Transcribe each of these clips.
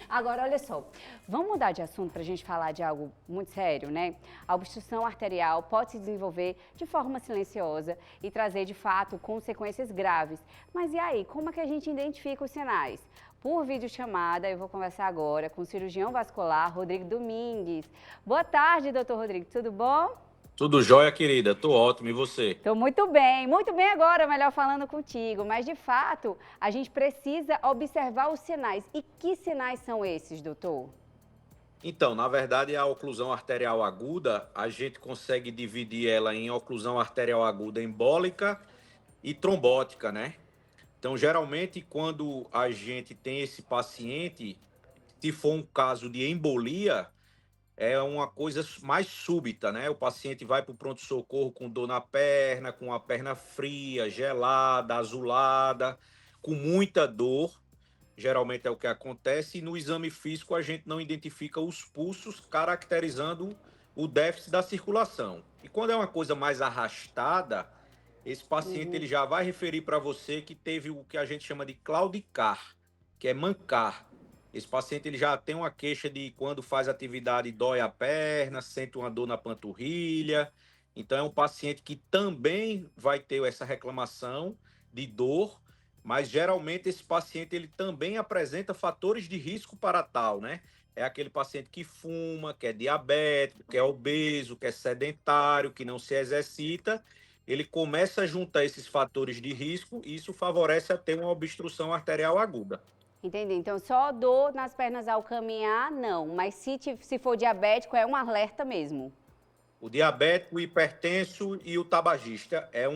Agora, olha só, vamos mudar de assunto para a gente falar de algo muito sério, né? A obstrução arterial pode se desenvolver de forma silenciosa e trazer, de fato, consequências graves. Mas e aí, como é que a gente identifica os sinais? Por videochamada, eu vou conversar agora com o cirurgião vascular Rodrigo Domingues. Boa tarde, doutor Rodrigo, tudo bom? Tudo jóia, querida? Tô ótimo. E você? Estou muito bem agora, melhor falando contigo. Mas, de fato, a gente precisa observar os sinais. E que sinais são esses, doutor? Então, na verdade, a oclusão arterial aguda, a gente consegue dividir ela em oclusão arterial aguda embólica e trombótica, né? Então, geralmente, quando a gente tem esse paciente, se for um caso de embolia, é uma coisa mais súbita, né? O paciente vai para o pronto-socorro com dor na perna, com a perna fria, gelada, azulada, com muita dor. Geralmente é o que acontece, e no exame físico a gente não identifica os pulsos, caracterizando o déficit da circulação. E quando é uma coisa mais arrastada, esse paciente ele já vai referir para você que teve o que a gente chama de claudicar, que é mancar. Esse paciente ele já tem uma queixa de quando faz atividade dói a perna, sente uma dor na panturrilha. Então é um paciente que também vai ter essa reclamação de dor, mas geralmente esse paciente ele também apresenta fatores de risco para tal, né? É aquele paciente que fuma, que é diabético, que é obeso, que é sedentário, que não se exercita. Ele começa a juntar esses fatores de risco e isso favorece a ter uma obstrução arterial aguda. Entendi. Então, só dor nas pernas ao caminhar, não. Mas se for diabético, é um alerta mesmo. O diabético, o hipertenso e o tabagista é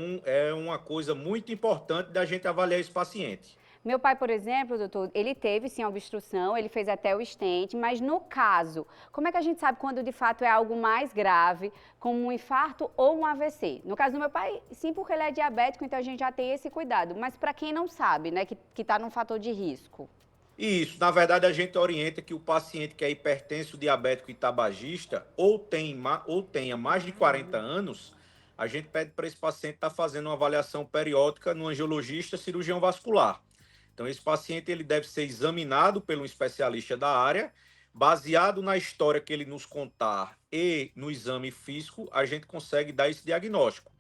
uma coisa muito importante da gente avaliar esse paciente. Meu pai, por exemplo, doutor, ele teve sim a obstrução, ele fez até o stent, mas no caso, como é que a gente sabe quando de fato é algo mais grave, como um infarto ou um AVC? No caso do meu pai, sim, porque ele é diabético, então a gente já tem esse cuidado. Mas para quem não sabe, né, que está num fator de risco. E isso, na verdade, a gente orienta que o paciente que é hipertenso, diabético e tabagista, ou tenha mais de 40 anos, a gente pede para esse paciente estar fazendo uma avaliação periódica no angiologista cirurgião vascular. Então, esse paciente ele deve ser examinado pelo especialista da área, baseado na história que ele nos contar e no exame físico, a gente consegue dar esse diagnóstico.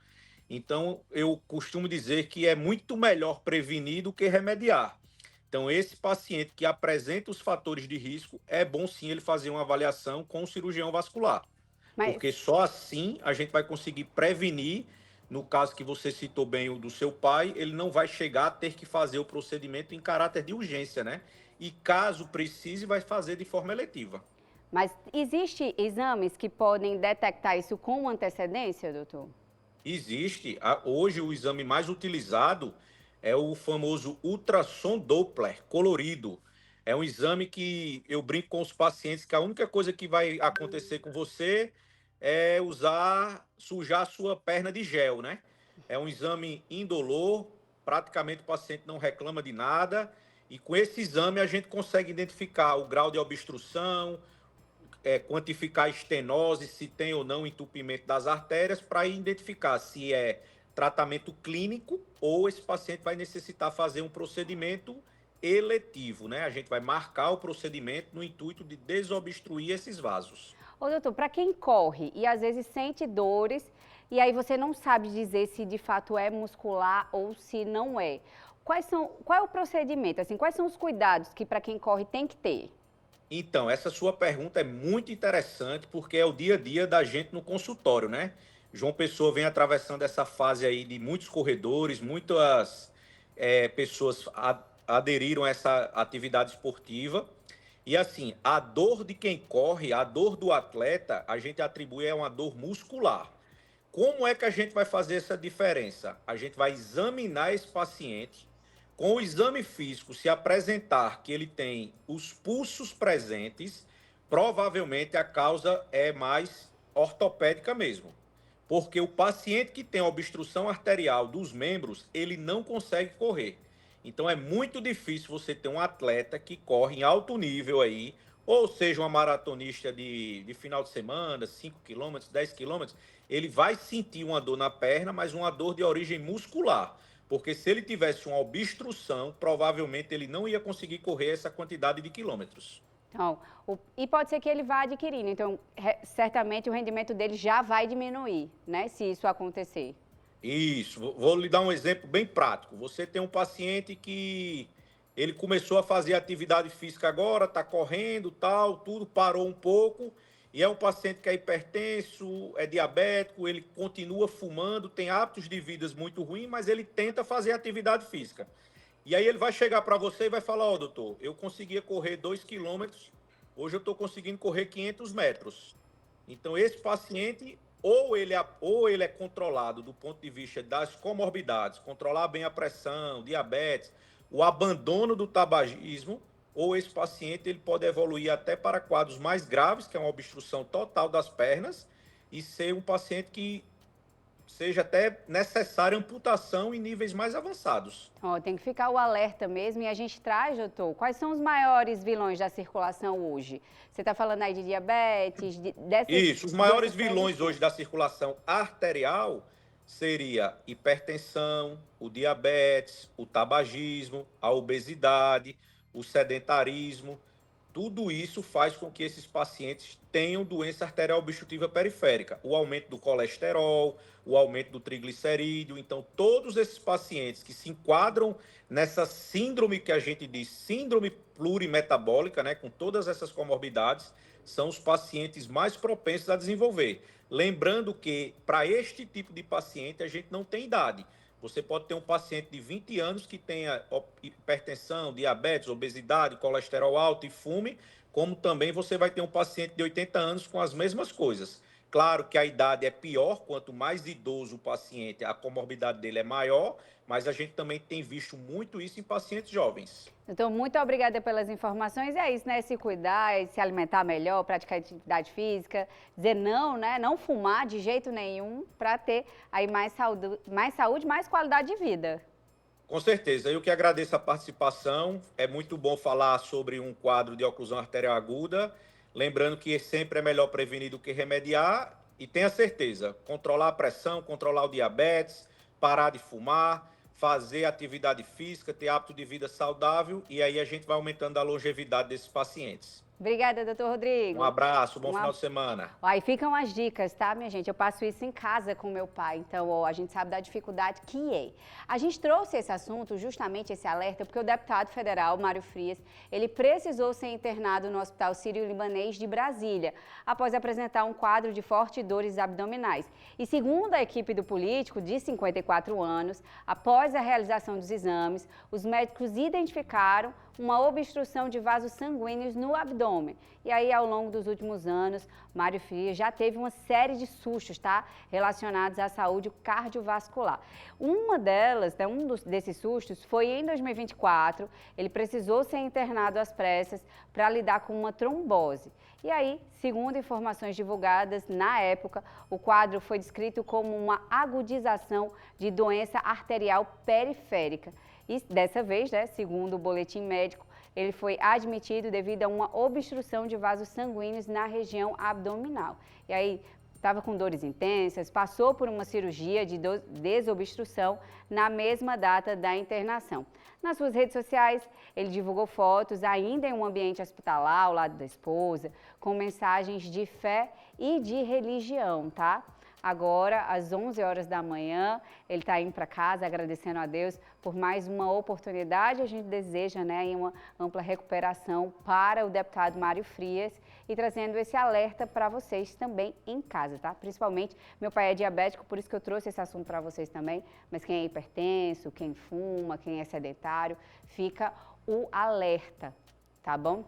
Então, eu costumo dizer que é muito melhor prevenir do que remediar. Então, esse paciente que apresenta os fatores de risco, é bom sim ele fazer uma avaliação com o cirurgião vascular, Mas porque só assim a gente vai conseguir prevenir. No caso que você citou bem o do seu pai, ele não vai chegar a ter que fazer o procedimento em caráter de urgência, né? E caso precise, vai fazer de forma eletiva. Mas existe exames que podem detectar isso com antecedência, doutor? Existe, hoje o exame mais utilizado é o famoso ultrassom Doppler colorido. É um exame que eu brinco com os pacientes que a única coisa que vai acontecer com você é sujar a sua perna de gel, né? É um exame indolor, praticamente o paciente não reclama de nada, e com esse exame a gente consegue identificar o grau de obstrução, quantificar a estenose, se tem ou não entupimento das artérias, para identificar se é tratamento clínico ou esse paciente vai necessitar fazer um procedimento eletivo, né? A gente vai marcar o procedimento no intuito de desobstruir esses vasos. Ô, doutor, para quem corre e às vezes sente dores, e aí você não sabe dizer se de fato é muscular ou se não é. Qual é o procedimento? Assim, quais são os cuidados que para quem corre tem que ter? Então, essa sua pergunta é muito interessante porque é o dia a dia da gente no consultório, né? João Pessoa vem atravessando essa fase aí de muitos corredores, muitas pessoas aderiram a essa atividade esportiva. E assim, a dor de quem corre, a dor do atleta, a gente atribui a uma dor muscular. Como é que a gente vai fazer essa diferença? A gente vai examinar esse paciente. Com o exame físico, se apresentar que ele tem os pulsos presentes, provavelmente a causa é mais ortopédica mesmo. Porque o paciente que tem obstrução arterial dos membros, ele não consegue correr. Então é muito difícil você ter um atleta que corre em alto nível aí, ou seja, uma maratonista de final de semana, 5 quilômetros, 10 quilômetros, ele vai sentir uma dor na perna, mas uma dor de origem muscular. Porque se ele tivesse uma obstrução, provavelmente ele não ia conseguir correr essa quantidade de quilômetros. Então, e pode ser que ele vá adquirindo, então certamente o rendimento dele já vai diminuir, né, se isso acontecer. Isso, vou lhe dar um exemplo bem prático. Você tem um paciente que ele começou a fazer atividade física agora, está correndo, tal, tudo parou um pouco, e é um paciente que é hipertenso, é diabético, ele continua fumando, tem hábitos de vida muito ruins, mas ele tenta fazer atividade física. E aí ele vai chegar para você e vai falar, ó, doutor, eu conseguia correr 2 quilômetros, hoje eu estou conseguindo correr 500 metros. Então, esse paciente, ou ele é controlado do ponto de vista das comorbidades, controlar bem a pressão, diabetes, o abandono do tabagismo, ou esse paciente ele pode evoluir até para quadros mais graves, que é uma obstrução total das pernas, e ser um paciente que seja até necessária amputação em níveis mais avançados. Ó, tem que ficar o alerta mesmo e a gente traz, doutor, quais são os maiores vilões da circulação hoje? Você está falando aí de diabetes, Isso, os maiores vilões hoje da circulação arterial seria hipertensão, o diabetes, o tabagismo, a obesidade, o sedentarismo. Tudo isso faz com que esses pacientes tenham doença arterial obstrutiva periférica, o aumento do colesterol, o aumento do triglicerídeo. Então, todos esses pacientes que se enquadram nessa síndrome que a gente diz, síndrome plurimetabólica, né, com todas essas comorbidades, são os pacientes mais propensos a desenvolver. Lembrando que, para este tipo de paciente, a gente não tem idade. Você pode ter um paciente de 20 anos que tenha hipertensão, diabetes, obesidade, colesterol alto e fume, como também você vai ter um paciente de 80 anos com as mesmas coisas. Claro que a idade é pior, quanto mais idoso o paciente, a comorbidade dele é maior, mas a gente também tem visto muito isso em pacientes jovens. Então, muito obrigada pelas informações. E é isso, né? Se cuidar, se alimentar melhor, praticar atividade física, dizer não, né? Não fumar de jeito nenhum para ter aí mais saúde, mais qualidade de vida. Com certeza. Eu que agradeço a participação. É muito bom falar sobre um quadro de oclusão arterial aguda. Lembrando que sempre é melhor prevenir do que remediar. E tenha certeza, controlar a pressão, controlar o diabetes, parar de fumar, fazer atividade física, ter hábito de vida saudável, e aí a gente vai aumentando a longevidade desses pacientes. Obrigada, doutor Rodrigo. Um abraço, bom final de semana. Aí ficam as dicas, tá, minha gente? Eu passo isso em casa com meu pai, então ó, a gente sabe da dificuldade que é. A gente trouxe esse assunto, justamente esse alerta, porque o deputado federal, Mário Frias, ele precisou ser internado no Hospital Sírio-Libanês de Brasília, após apresentar um quadro de fortes dores abdominais. E segundo a equipe do político, de 54 anos, após a realização dos exames, os médicos identificaram uma obstrução de vasos sanguíneos no abdômen. E aí, ao longo dos últimos anos, Mário Frias já teve uma série de sustos, tá? Relacionados à saúde cardiovascular. Uma delas, né, desses sustos, foi em 2024. Ele precisou ser internado às pressas para lidar com uma trombose. E aí, segundo informações divulgadas na época, o quadro foi descrito como uma agudização de doença arterial periférica. E dessa vez, né, segundo o boletim médico, ele foi admitido devido a uma obstrução de vasos sanguíneos na região abdominal. E aí, estava com dores intensas, passou por uma cirurgia de desobstrução na mesma data da internação. Nas suas redes sociais, ele divulgou fotos ainda em um ambiente hospitalar, ao lado da esposa, com mensagens de fé e de religião, tá? Agora, às 11 horas da manhã, ele está indo para casa agradecendo a Deus por mais uma oportunidade. A gente deseja, né, uma ampla recuperação para o deputado Mário Frias e trazendo esse alerta para vocês também em casa, tá? Principalmente, meu pai é diabético, por isso que eu trouxe esse assunto para vocês também, mas quem é hipertenso, quem fuma, quem é sedentário, fica o alerta, tá bom?